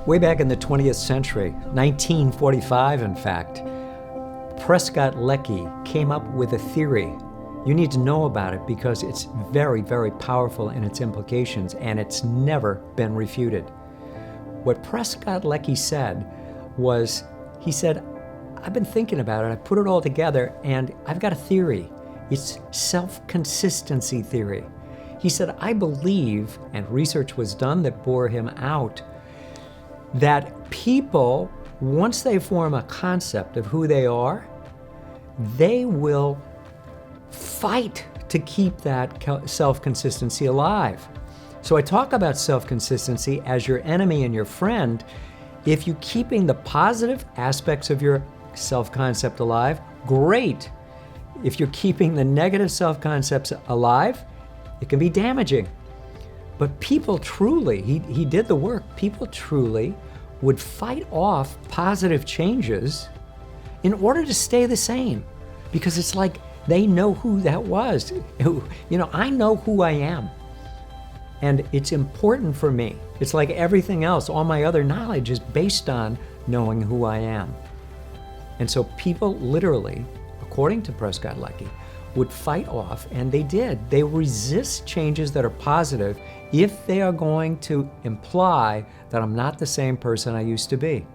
Way back in the 20th century, 1945 in fact, Prescott Lecky came up with a theory. You need to know about it because it's very, very powerful in its implications, and it's never been refuted. What Prescott Lecky said was, he said, I've been thinking about it, I put it all together, and I've got a theory. It's self-consistency theory. He said, I believe, and research was done that bore him out, that people, once they form a concept of who they are, they will fight to keep that self-consistency alive. So I talk about self-consistency as your enemy and your friend. If you're keeping the positive aspects of your self-concept alive, great. If you're keeping the negative self-concepts alive, it can be damaging. But people truly, he did the work, people truly would fight off positive changes in order to stay the same. Because it's like they know who that was. You know, I know who I am. And it's important for me. It's like everything else, all my other knowledge is based on knowing who I am. And so people literally, according to Prescott Lecky, would fight off, and they did. They resist changes that are positive if they are going to imply that I'm not the same person I used to be.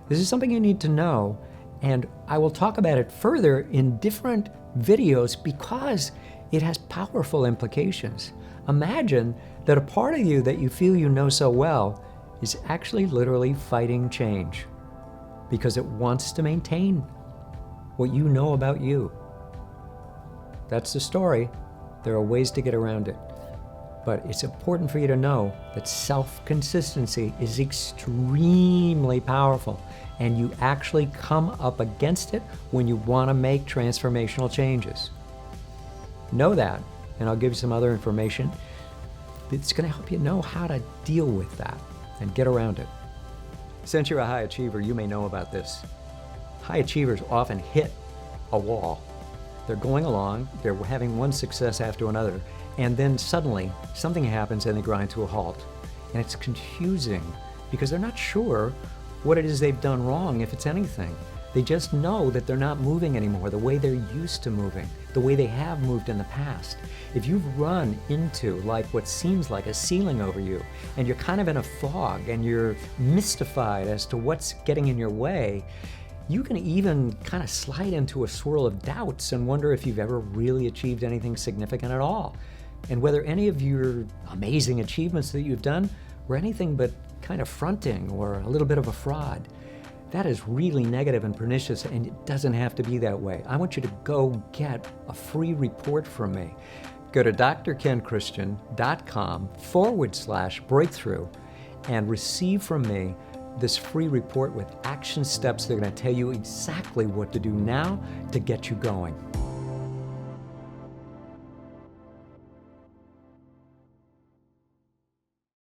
This is something you need to know, and I will talk about it further in different videos because it has powerful implications. Imagine that a part of you that you feel you know so well is actually literally fighting change because it wants to maintain what you know about you. That's the story. There are ways to get around it. But it's important for you to know that self-consistency is extremely powerful, and you actually come up against it when you want to make transformational changes. Know that, and I'll give you some other information. It's going to help you know how to deal with that and get around it. Since you're a high achiever, you may know about this. High achievers often hit a wall. They're going along, they're having one success after another, and then suddenly something happens and they grind to a halt. And it's confusing because they're not sure what it is they've done wrong, if it's anything. They just know that they're not moving anymore the way they're used to moving, the way they have moved in the past. If you've run into like what seems like a ceiling over you, and you're kind of in a fog and you're mystified as to what's getting in your way, you can even kind of slide into a swirl of doubts and wonder if you've ever really achieved anything significant at all, and whether any of your amazing achievements that you've done were anything but kind of fronting or a little bit of a fraud. That is really negative and pernicious, and it doesn't have to be that way. I want you to go get a free report from me. Go to drkenchristian.com/breakthrough and receive from me this free report with action steps that are going to tell you exactly what to do now to get you going.